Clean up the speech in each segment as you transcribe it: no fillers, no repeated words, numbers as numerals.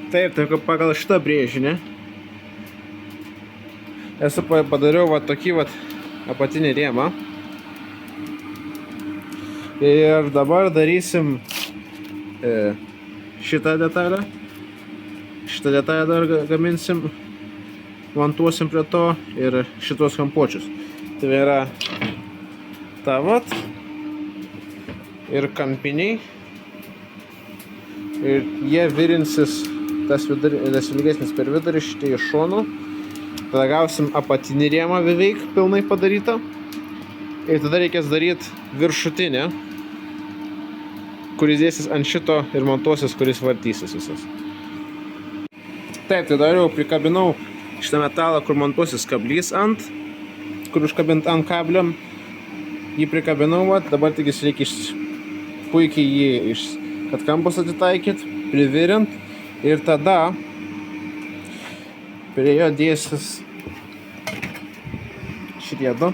Taip, tai pagal šitą brėžinį esu padariau va tokį va apatinį rėmą. Ir dabar darysim šitą detalę. Šitą detalę dar gaminsim, montuosim prie to ir šitos kampuočius. Tai yra ta vat ir kampiniai. Ir jie virinsis, tas ilgesnis per vidurį, šitie iš šonų. Tada gausim apatinį rėmą beveik pilnai padarytą. Ir tada reikės daryti viršutinę, kuris dėsis ant šito ir montuosis, kuris vartysis visas. Taip, tai dar jau prikabinau šitą metalą, kur montuosis kablys ant, kur užkabint ant kabliam. Jį prikabinau, dabar tik jis reikia puikiai jį, kad kampus atitaikyt, privirint. Ir tada prie jo dėsis šitie du.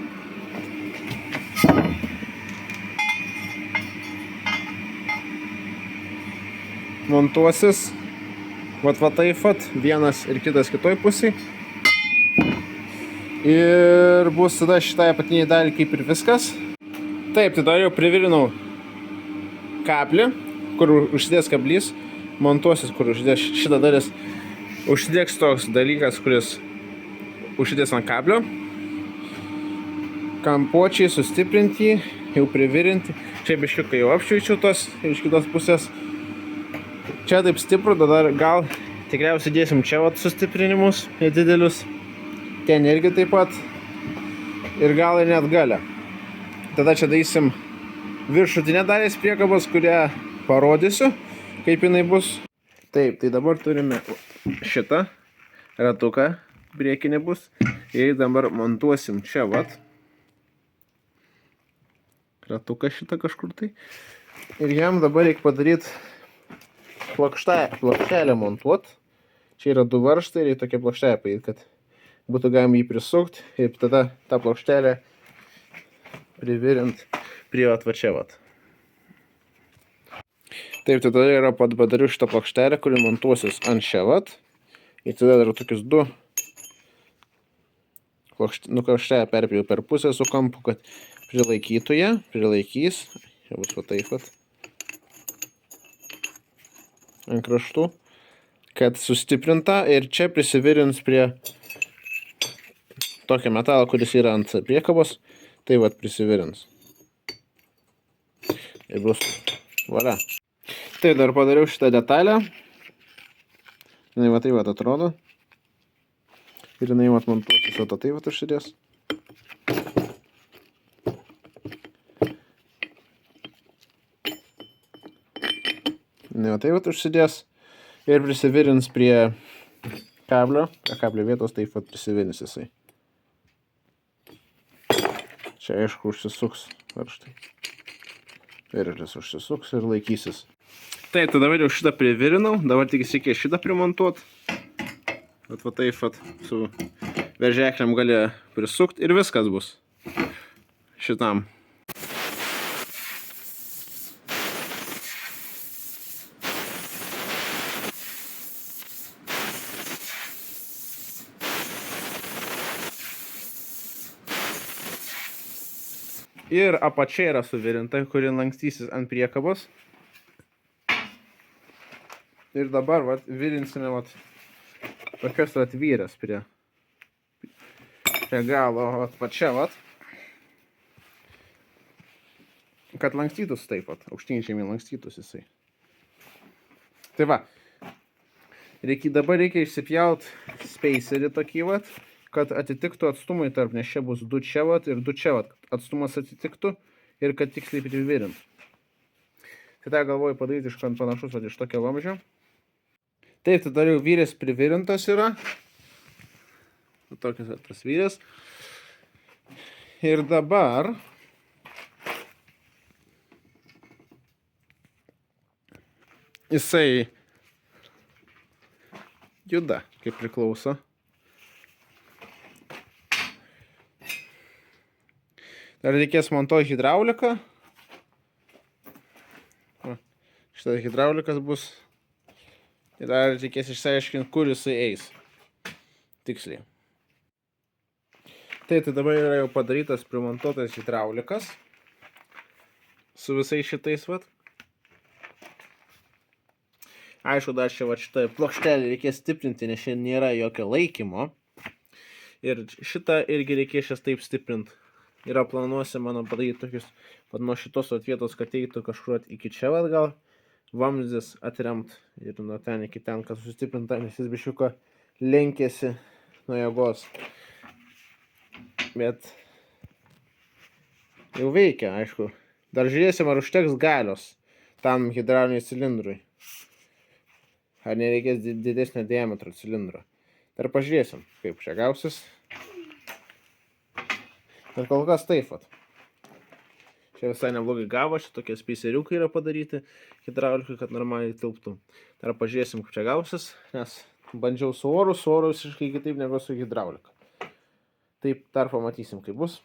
Montuosis va taip vat, vienas ir kitas kitoj pusėj. Ir bus tada šitai apatiniai dalį kaip ir viskas. Taip, tai dar jau privirinau kablį, kur užsidės kablys. Montuosis, kur užsidės šitą dalis. Užsidėks toks dalykas, kuris užsidės ant kablio. Kampuočiai sustiprinti, jau privirinti. Čia biškiukai jau apšveičiau tos iš kitos pusės. Čia taip stipru, tada gal tikriausiai dėsim čia vat sustiprinimus didelius. Ten irgi taip pat. Ir gal ir net gale. Tada čia darysim viršutinę dalės priekabos, kurią parodysiu, kaip jinai bus. Taip, tai dabar turime šitą ratuką, priekinė bus. Ir dabar montuosim čia vat. Ratuką šitą kažkur tai. Ir jam dabar reikia padaryti plokštelę montuot. Čia yra du varžtai ir tokia plokštelė padaryti, kad būtų galima jį prisukti. Ir tada tą plokštelę privirint prie atvačia vat. Taip, tai tada yra padariu šitą plokštelę, kuri montuosis ant čia vat. Ir tada dar tokius du plokštelę perpėjau per pusę su kampu, kad prilaikytų ją, prilaikys. Čia bus va taip vat. Ant kraštų. Kad sustiprinta ir čia prisivirins prie tokio metalo, kuris yra ant priekabos. Tai vat prisivirins. Ir bus, voilà. Tai dar padariau šitą detalę. Jinai va taip vat atrodo. Ir jinai vat montuosis, o taip vat užsidės. Jinai va taip vat užsidės. Ir prisivirins prie kablio. Prie kablio vietos taip vat prisivirins jisai. Čia aišku užsisuks varžtai. Ir jis užsisuks ir laikysis. Taip, tai dabar jau šitą privirinau. Dabar tik reikia šitą primontuot. Va taip vat su veržekliam gali prisukti ir viskas bus šitam. Ir apačia yra suvirinta, kuri lankstysis ant priekabos. Ir dabar vat, virinsime vat, tokios vat vyrės prie galo vat, pačia vat. Kad lankstytus taip vat, aukštyn žemyn lankstytus jisai. Tai va, dabar reikia išsipjaut spacerį tokį vat, kad atitiktų atstumai tarp, nes čia bus du čia vat ir du čia vat. Atstumas atitiktų ir kad tiksliai privirint. Tai tą galvoju padaryti iškant panašus vat, iš tokio vamzdžio. Taip, tai dar jau vyrės privirintas yra. Tokias atras vyrės. Ir dabar jisai juda, kaip priklauso. Dar reikės montuoti hidrauliką. Šitas hidraulikas bus. Ir dar reikės išsiaiškinti, kur jisai eis. Tiksliai. Tai dabar yra jau padarytas primontuotas hidraulikas. Su visais šitais vat. Aišku, dar čia šitą plokštelį reikės stiprinti, nes čia nėra jokio laikymo. Ir šitą irgi reikės šias taip stiprinti. Yra planuose mano padaryti tokius, nuo šitos vietos, kad eitų kažkur iki čia gal vamzdis atremt ir nuo ten iki ten, kad sustiprinta, nes jis biščiuko lenkėsi nuo jėgos. Bet jau veikia, aišku. Dar žiūrėsim, ar užteks galios tam hidrauliniui cilindrui. Ar nereikės didesnio diametro cilindro. Dar pažiūrėsim, kaip čia gausis. Bet kol kas taip vat. Čia visai neblogai gavo, čia tokie speiseriukai yra padaryti hidraulikai, kad normaliai tilptų. Dar pažiūrėsim, kaip čia gausis, nes bandžiau su oru visiškai kitaip negu su hidraulika. Taip, dar pamatysim, kaip bus.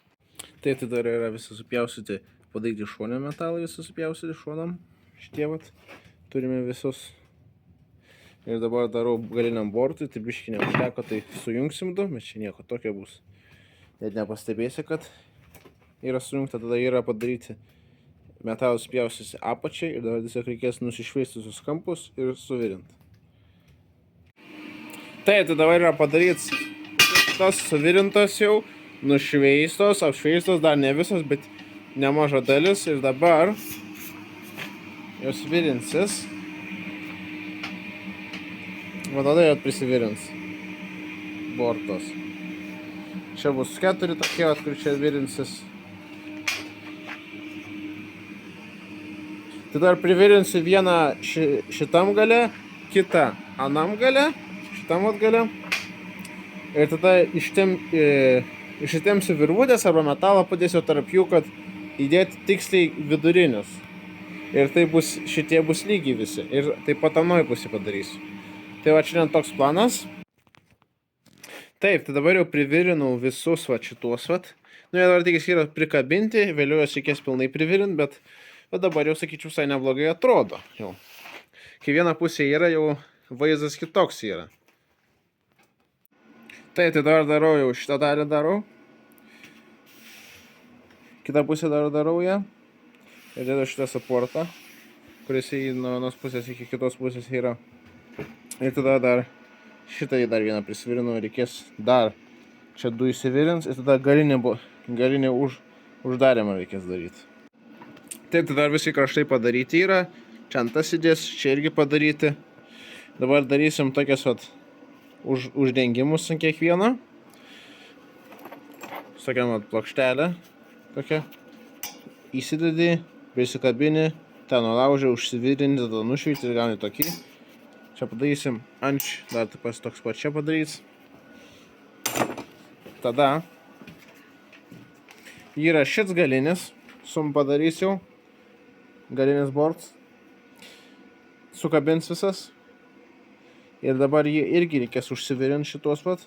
Tai dar yra visi supjausyti, padaryti šonio metalą, visi supjausyti šonam. Šitie vat, turime visus. Ir dabar darau galiniam bortui, tai biškį neužteko, tai sujungsim du, bet čia nieko tokio bus. Net nepastebėsi, kad yra sujungta, tada yra padaryti metalus pjausis apačiai ir dabar tiesiog reikės nusišveisti visus kampus ir suvirinti. Tai dabar yra padarytas tas suvirintos jau, nušveistos, apšveistos, dar ne visos, bet nemaža dalis ir dabar jos virinsis. O tada jau prisivirins bortos. Čia bus 4 tokie, kur čia virinsis. Tai dar privirinsiu vieną šitam gale, kitą anam gale, šitam gale. Ir tada ištempsiu virvutės arba metalą padėsiu tarp jų, kad įdėti tiksliai vidurinius. Ir tai bus, šitie bus lygiai visi. Ir taip pat anoj pusė padarysiu. Tai va šiandien toks planas. Taip, tai dabar jau privirinau visus va šitos vat. Nu, jie dabar tik yra prikabinti, vėliau jos reikės pilnai privirinti, bet dabar jau, sakyčiau, visai neblogai atrodo. Jau. Kai viena pusė yra, jau vaizdas kitoks yra. Taip, tai dabar darau jau šitą dalį darau. Kitą pusę darau ją. Ir dedu šitą supportą, kuris nuo vienos pusės iki kitos pusės yra. Ir tada dar šitą dar vieną prisivirinu, reikės dar čia du įsivirins ir tada galinį uždarimą reikės daryti. Taip, tai dar visi kraštai padaryti yra, čia antas įdės, čia irgi padaryti. Dabar darysim tokias vat uždengimus ant kiekvieno. Sakiam, vat plokštelę tokia. Įsidedi, prisikabini, ten nulauži, užsivirini, tada nušveiti ir gauni tokį. Čia padarysim dar taip pat toks pat čia padarys. Tada yra šits galinis, padarys jau, galinis borts, sukabins visas. Ir dabar jį irgi reikės užsivirinti šitos pat.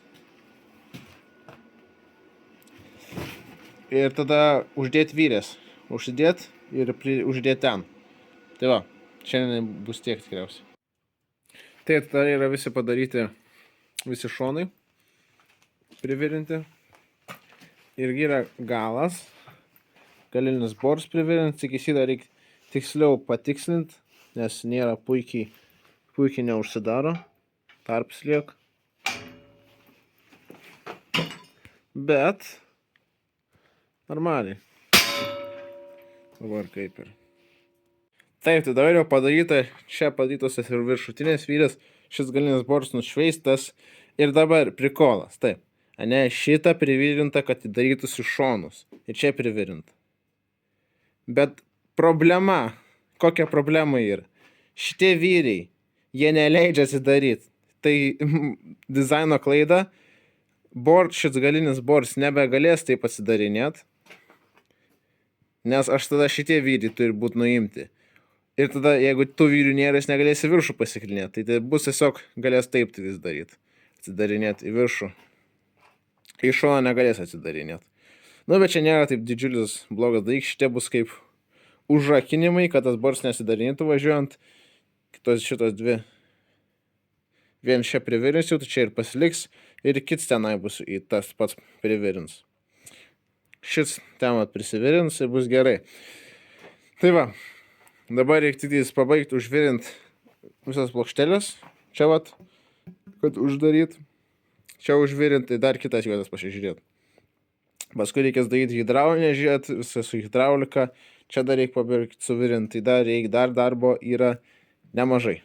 Ir tada uždėti vyrės, užsidėti ir uždėti ten. Tai va, šiandien bus tiek tikriausiai. Tai tada yra visi padaryti, visi šonai privirinti. Irgi yra galas, galinis bors privirinti, tik jį dar reikia tiksliau patikslinti, nes nėra puikiai neužsidaro, tarps liek. Bet normaliai. Dabar kaip ir. Taip, tai dabar jau padaryta, čia padarytos ir viršutinės vyrės, šis galinis bors nušveistas ir dabar prikolas, taip. Ane, šitą privirinta, kad darytųsi šonus ir čia privirinta. Bet problema, kokia problema yra? Šitie vyriai, jie neleidžia atsidaryti. Tai dizaino klaida, šis galinis bors nebegalės taip atsidarinėti, nes aš tada šitie vyriai turi būti nuimti. Ir tada, jeigu tų vyrių nėra, jis negalės į viršų pasiklinėti. Tai bus tiesiog galės taip vis daryti. Atsidarinėti į viršų. Į šoną negalės atsidarinėti. Nu, bet čia nėra taip didžiulis blogas dalykas. Šitie bus kaip užrakinimai, kad tas bors nesidarinėtų važiuojant. Šitos dvi vien čia privirinsiu, tai čia ir pasiliks ir kits tenai bus į tas pats privirins. Šis ten prisivirins ir bus gerai. Tai va, dabar reikia tik pabaigti užvirint visas plokštelės. Čia vat, kad uždaryt. Čia užvirint, tai dar kitas vietas pasižiūrėti. Paskui reikės daryti hidraulinę žiūrėti, visą su hidraulika. Čia dar reikia pabirkti suvirint, tai dar darbo yra nemažai.